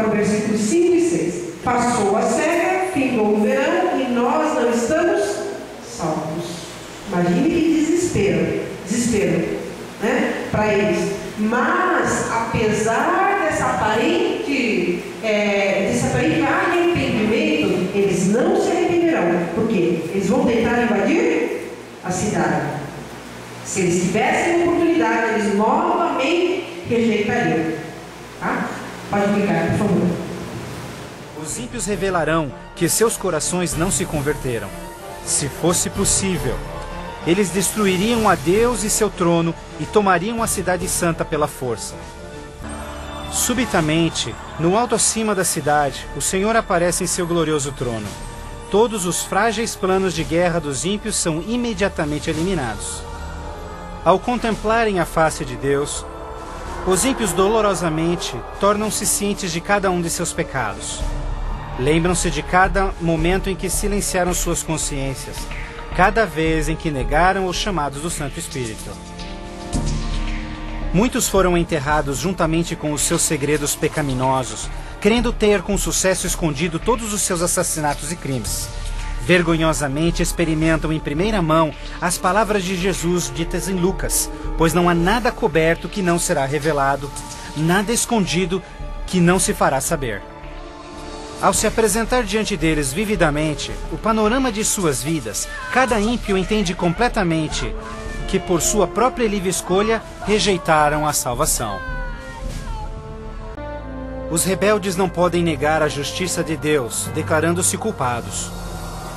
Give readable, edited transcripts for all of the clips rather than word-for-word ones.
o versículo 5 e 6. Passou a cega, findou o verão e nós não estamos salvos. Imagine que desespero, né, para eles. Mas, apesar desse aparente arrependimento, eles não se arrependerão. Por quê? Eles vão tentar invadir a cidade. Se eles tivessem oportunidade, eles novamente rejeitariam. Tá? Pode clicar, por favor. Os ímpios revelarão que seus corações não se converteram. Se fosse possível, eles destruiriam a Deus e seu trono e tomariam a cidade santa pela força. Subitamente, no alto acima da cidade, o Senhor aparece em seu glorioso trono. Todos os frágeis planos de guerra dos ímpios são imediatamente eliminados. Ao contemplarem a face de Deus, os ímpios dolorosamente tornam-se cientes de cada um de seus pecados. Lembram-se de cada momento em que silenciaram suas consciências, cada vez em que negaram os chamados do Santo Espírito. Muitos foram enterrados juntamente com os seus segredos pecaminosos, crendo ter com sucesso escondido todos os seus assassinatos e crimes. Vergonhosamente experimentam em primeira mão as palavras de Jesus ditas em Lucas, pois não há nada coberto que não será revelado, nada escondido que não se fará saber. Ao se apresentar diante deles vividamente o panorama de suas vidas, cada ímpio entende completamente que por sua própria livre escolha rejeitaram a salvação. Os rebeldes não podem negar a justiça de Deus, declarando-se culpados.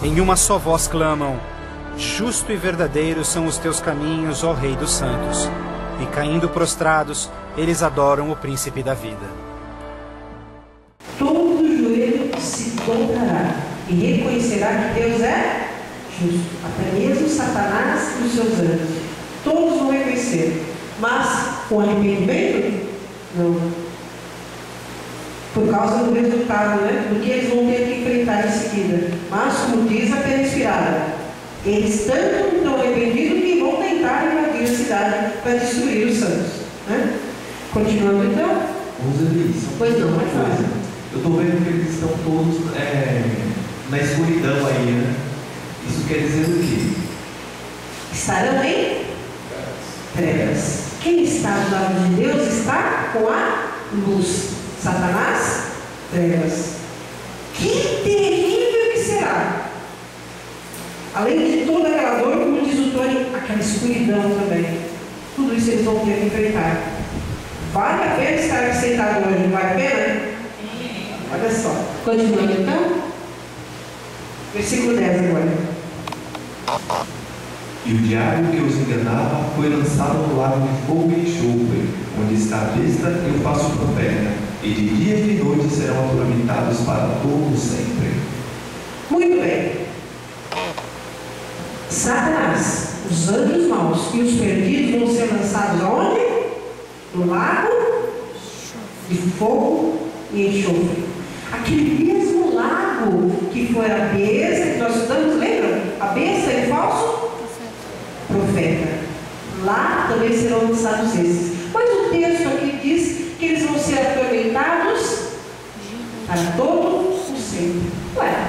Em uma só voz clamam: justo e verdadeiro são os teus caminhos, ó Rei dos Santos. E caindo prostrados, eles adoram o Príncipe da Vida. Todo joelho se dobrará e reconhecerá que Deus é justo. Até mesmo Satanás e os seus anjos. Todos vão reconhecer. Mas com arrependimento? Não. Por causa do resultado, né? Do que eles vão ter que enfrentar em seguida. Mas, como diz a pena inspirada, eles tanto estão arrependidos que vão tentar invadir a cidade para destruir os santos. Né? Continuando então. Pois não, mais fácil. Eu estou vendo que eles estão todos na escuridão aí, né? Isso quer dizer o quê? Estarão em trevas. Quem está do lado de Deus está com a luz. Satanás, trevas. Que terrível que será! Além de toda aquela dor, como diz o Tony, aquela escuridão também. Tudo isso eles vão ter que enfrentar. Vale a pena estar aqui sentado hoje, não vale a pena? Olha só. Continuando então. Versículo 10 agora. E o diabo que os enganava foi lançado no lago de fogo e enxofre, onde está a besta e o falso profeta, e de dia e de noite serão atormentados para todo sempre. Muito bem. Satanás, os anjos maus e os perdidos vão ser lançados aonde? No lago de fogo e enxofre. Aquele mesmo lago que foi a besta, que nós estudamos, lembram? A besta e o falso profeta. Lá também serão lançados esses. Mas o texto aqui diz que eles vão ser atormentados para todo o sempre. Ué,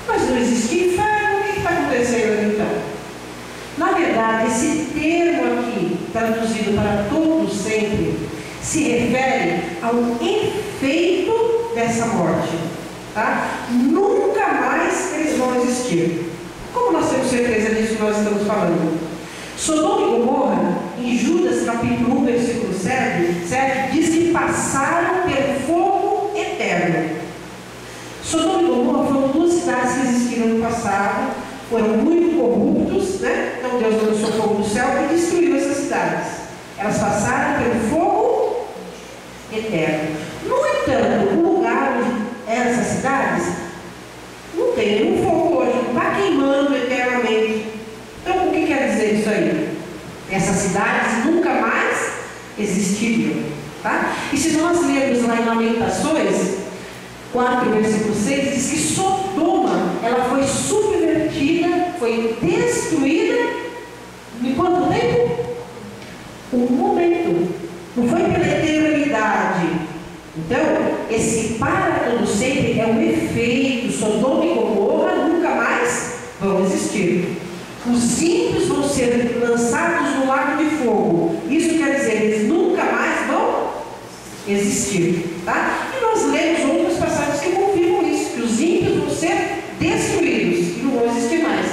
mas não existe inferno, o que está acontecendo então? Na verdade, esse termo aqui, traduzido para todo o sempre, se refere ao efeito dessa morte. Tá? Nunca mais eles vão existir. Como nós temos certeza disso que nós estamos falando? Sodoma e Gomorra, em Judas capítulo 1, versículo 7, diz que passaram pelo fogo eterno. Sodoma e Gomorra foram duas cidades que existiram no passado, foram muito corruptos, né? Então Deus lançou fogo do céu e destruiu essas cidades. Elas passaram pelo fogo eterno. No entanto, o lugar onde essas cidades não tem nenhum fogo hoje, não está queimando eternamente. Então, o que quer dizer isso aí? Essas cidades nunca mais existiriam. Tá? E se nós lermos lá em Lamentações 4, versículo 6, diz que Sodoma, ela foi subvertida, foi destruída em quanto tempo? Um momento. Não foi pela eternidade. Então, esse para todo sempre é um efeito. Sodoma e Gomorra nunca mais vão existir. Os ímpios vão ser lançados no lago de fogo. Isso quer dizer, eles nunca mais vão existir, tá? E nós lemos outras passagens que confirmam isso, que os ímpios vão ser destruídos e não vão existir mais.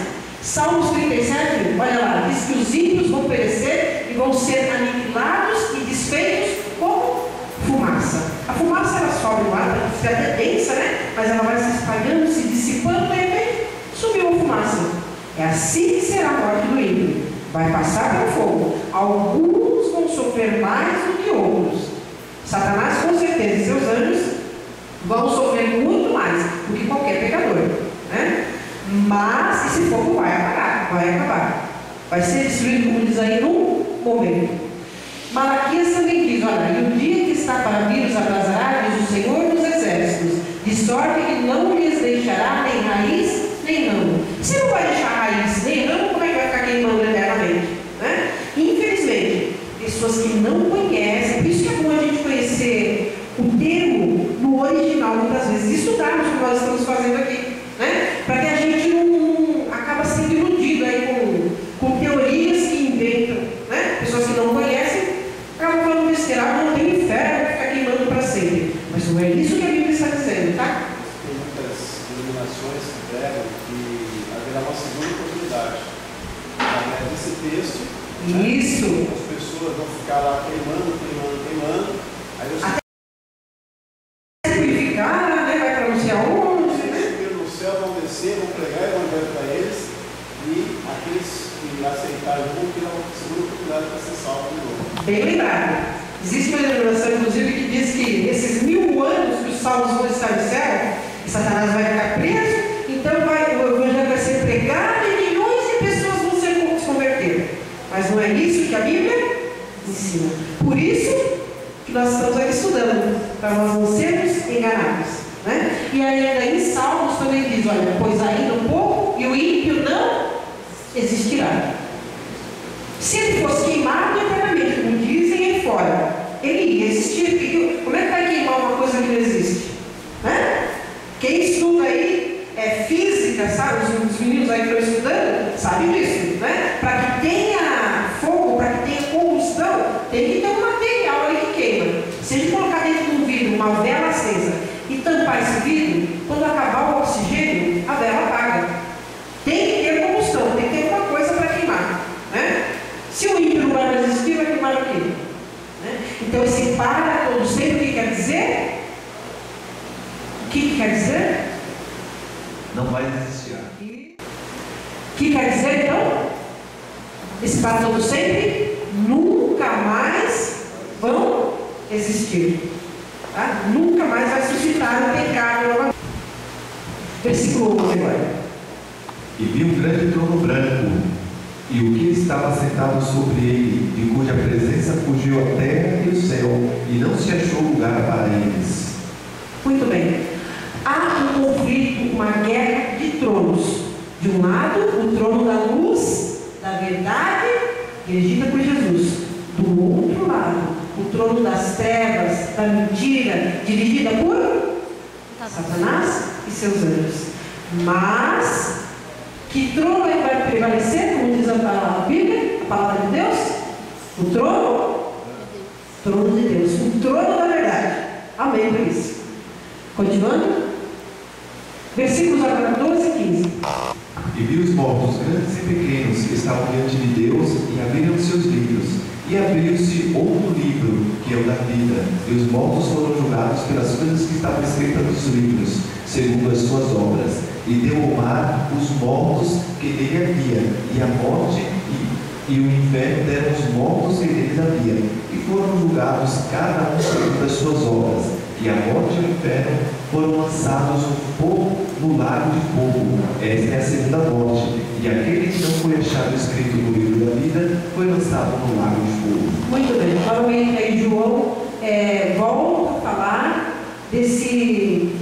Salmos 37, olha lá, diz que os ímpios vão perecer e vão ser aniquilados e desfeitos como fumaça. A fumaça ela sobe no ar, ela fica até densa, né? Mas ela vai se espalhando, se dissipando, de repente sumiu a fumaça. É assim que será a morte do ímpio. Vai passar pelo fogo. Alguns vão sofrer mais do que outros. Satanás, com certeza, e seus anjos vão sofrer muito mais do que qualquer pecador, né? Mas esse fogo vai acabar. Vai ser destruído, como diz aí, num momento. Malaquias também diz, olha, e o dia que está para vir os abrasará, diz o Senhor dos Exércitos, de sorte que não lhes deixará nem raiz, nem ramo. Se não vai deixar raiz nem ramo, como é que vai ficar queimando eternamente? Né? Infelizmente, pessoas que não conhecem, por isso que é bom a gente conhecer o termo no original, muitas vezes, estudarmos o que nós estamos fazendo aqui, né? Para que a gente não acaba sendo iludido aí com teorias que inventam, né? Pessoas que não conhecem, acabam falando besteira, não tem inferno, vai ficar queimando para sempre. Mas não é isso que a Bíblia está dizendo, tá? Tem muitas iluminações que pregam que haverá uma segunda oportunidade. Através desse texto, Isso. Né, as pessoas vão ficar lá queimando. Aí Se purificar, né? Vai para não sei aonde, os né? que no céu vão descer, vão pregar o evangelho para eles, e aqueles que aceitaram vão ter uma segunda oportunidade para ser salvos de novo. Bem lembrado. Existe uma denominação, inclusive, que diz que esses 1000 anos que os salvos vão estar no céu, Satanás vai ficar preso, então o evangelho vai ser pregado e milhões de pessoas vão se converter. Mas não é isso que a Bíblia ensina. Por isso que nós estamos aqui estudando, para nós não sermos enganados, né? E ainda em Salmos também diz, olha, pois ainda um pouco e o ímpio não existirá. Se ele fosse queimado eternamente, como dizem aí fora, ele ia existir. Porque como é que vai queimar uma coisa que não existe? Né? Quem estuda aí física, sabe? Os meninos aí que estão estudando sabem disso, né? Para que tenha fogo, para que tenha combustão, tem que ter um material ali que queima. Se a gente colocar dentro de um vidro uma vela acesa e tampar esse vidro, quando acabar o oxigênio, a vela apaga. Tem que ter combustão, tem que ter alguma coisa para queimar, né? Se o ímpio não vai existir, vai queimar o quê? Né? Então esse para todo sempre, o que quer dizer? O que quer dizer? Não vai existir. O que quer dizer então? Esse para todo sempre nunca mais vão existir. Tá? Nunca mais vai suscitar o pecado novamente. Versículo 11 agora. E vi um grande trono branco, e o que estava sentado sobre ele, de cuja presença fugiu a terra e o céu, e não se achou lugar para eles. Muito bem. Há um conflito, uma guerra de tronos. De um lado, o trono da luz, da verdade, dirigida por Jesus. Do outro lado, o trono das trevas, da mentira, dirigida por Satanás e seus anjos. Mas, que trono é que vai prevalecer, como diz a Bíblia, a palavra de Deus? O trono de Deus, o trono da verdade. Amém por isso. Continuando. Versículos agora 12 e 15. E vi os mortos, grandes e pequenos, que estavam diante de Deus, e abriram seus livros. E abriu-se outro livro, que é o da vida, e os mortos foram julgados pelas coisas que estavam escritas nos livros, segundo as suas obras. E deu ao mar os mortos que nele havia, e a morte e o inferno deram os mortos que neles havia, e foram julgados cada um segundo as suas obras. E a morte e o inferno foram lançados no lago de fogo. Esta é a segunda morte. E aquele que não foi achado escrito no livro da vida foi lançado no lago de fogo. Muito bem. Novamente aí João volta a falar desse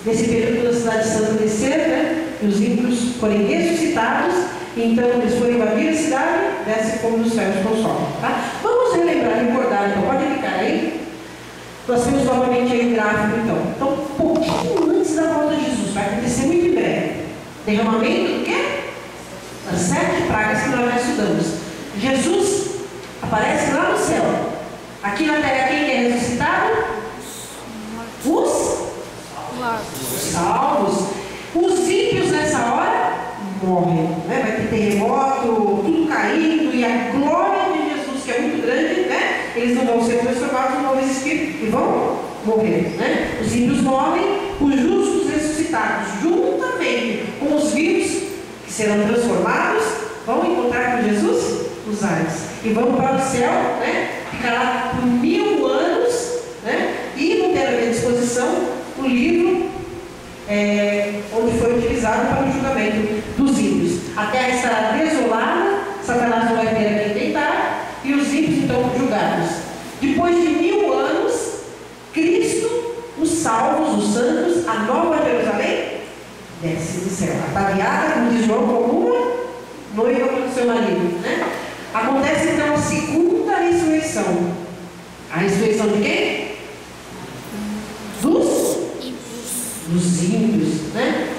período da cidade santa descer, né? E os ímpios forem ressuscitados. Então eles foram invadir a cidade, desce fogo dos céus com sol. Tá? Vamos relembrar, recordar, então pode clicar aí. Nós temos novamente aí o gráfico, então. Derramamento do quê? Das 7 pragas que nós já estudamos. Jesus aparece lá no céu. Aqui na terra, quem é ressuscitado? Os salvos. Os ímpios nessa hora morrem, né? Vai ter terremoto, tudo caindo, e a glória de Jesus, que é muito grande, né? Eles não vão ser transformados em novos espíritos e vão morrer, né? Os ímpios morrem, os justos ressuscitados, juntamente com os vivos, que serão transformados, vão encontrar com Jesus os ares e vão para o céu, né? Ficar lá por 1000 anos, né? E não ter à minha disposição o livro onde foi utilizado para o julgamento dos ímpios. A terra estará desolada, Satanás não vai ter a quem deitar, e os ímpios então julgados. Depois de 1000 anos, Cristo, os salvos, os santos, a nova Jerusalém, desce do céu, ataviada, como diz João, como uma noiva com o seu marido, né? Acontece então a segunda ressurreição. A ressurreição de quem? Dos ímpios, né?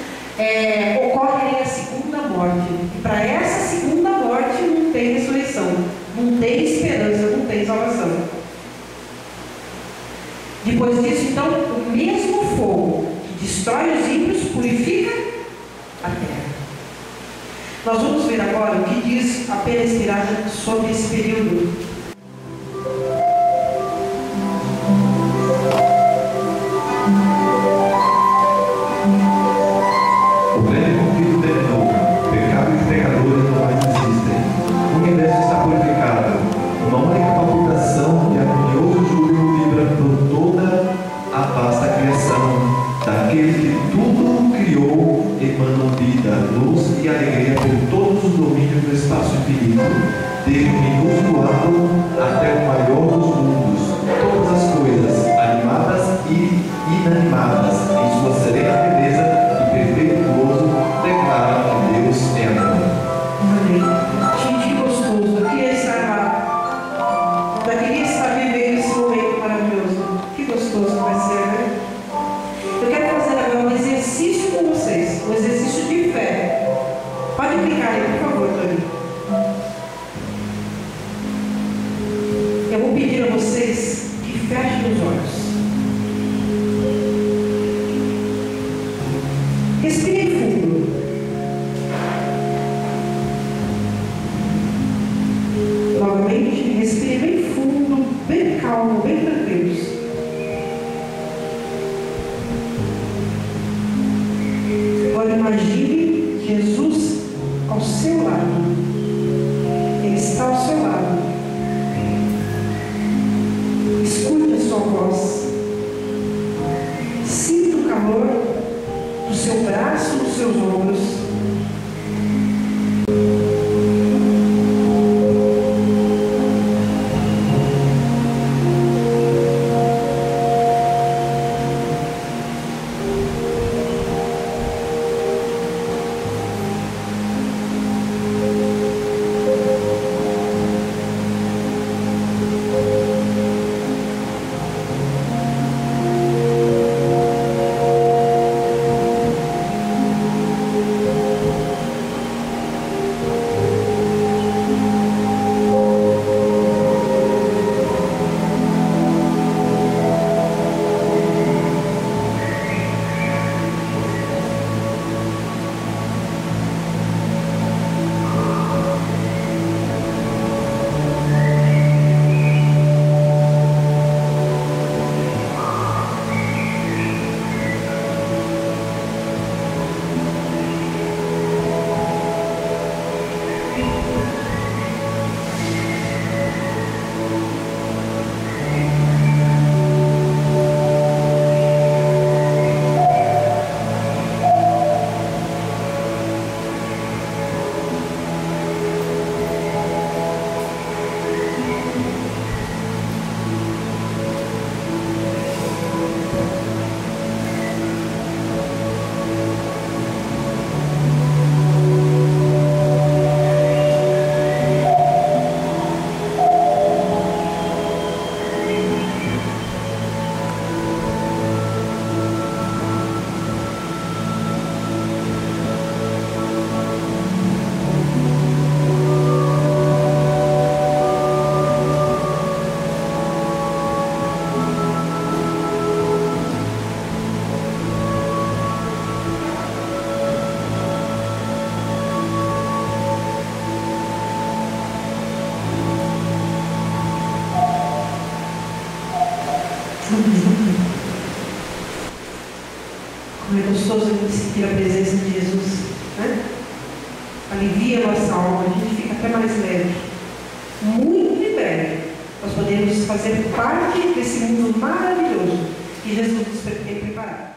Ocorre aí a segunda morte. E para essa segunda morte não tem ressurreição, não tem esperança, não tem salvação. Depois disso, então, o mesmo fogo que destrói os ímpios purifica a terra. Nós vamos ver agora o que diz a Pena Inspirada sobre esse período. E alegria por todos os domínios do espaço infinito, desde o minúsculo átomo até o maior dos mundos. Todas as coisas, animadas e inanimadas, em sua serena beleza e perfeito gozo, declaram que Deus é amor. Amém. Gente, que gostoso. Eu queria estar vivendo esse momento maravilhoso. Que gostoso vai ser, né? Eu quero fazer agora um exercício com vocês, um exercício de fé. Pode clicar aí, por favor, Tony. Eu vou pedir a vocês que fechem os olhos. Respire fundo. Novamente, respire bem fundo, bem calmo, bem tranquilo. Agora imagine Jesus ao seu lado. Ele está ao seu lado. Escute a sua voz. Sinta o calor do seu braço nos seus ombros. Como é gostoso a gente sentir a presença de Jesus, né? Alivia a nossa alma, a gente fica até mais leve. Muito em breve, nós podemos fazer parte desse mundo maravilhoso que Jesus nos tem preparado.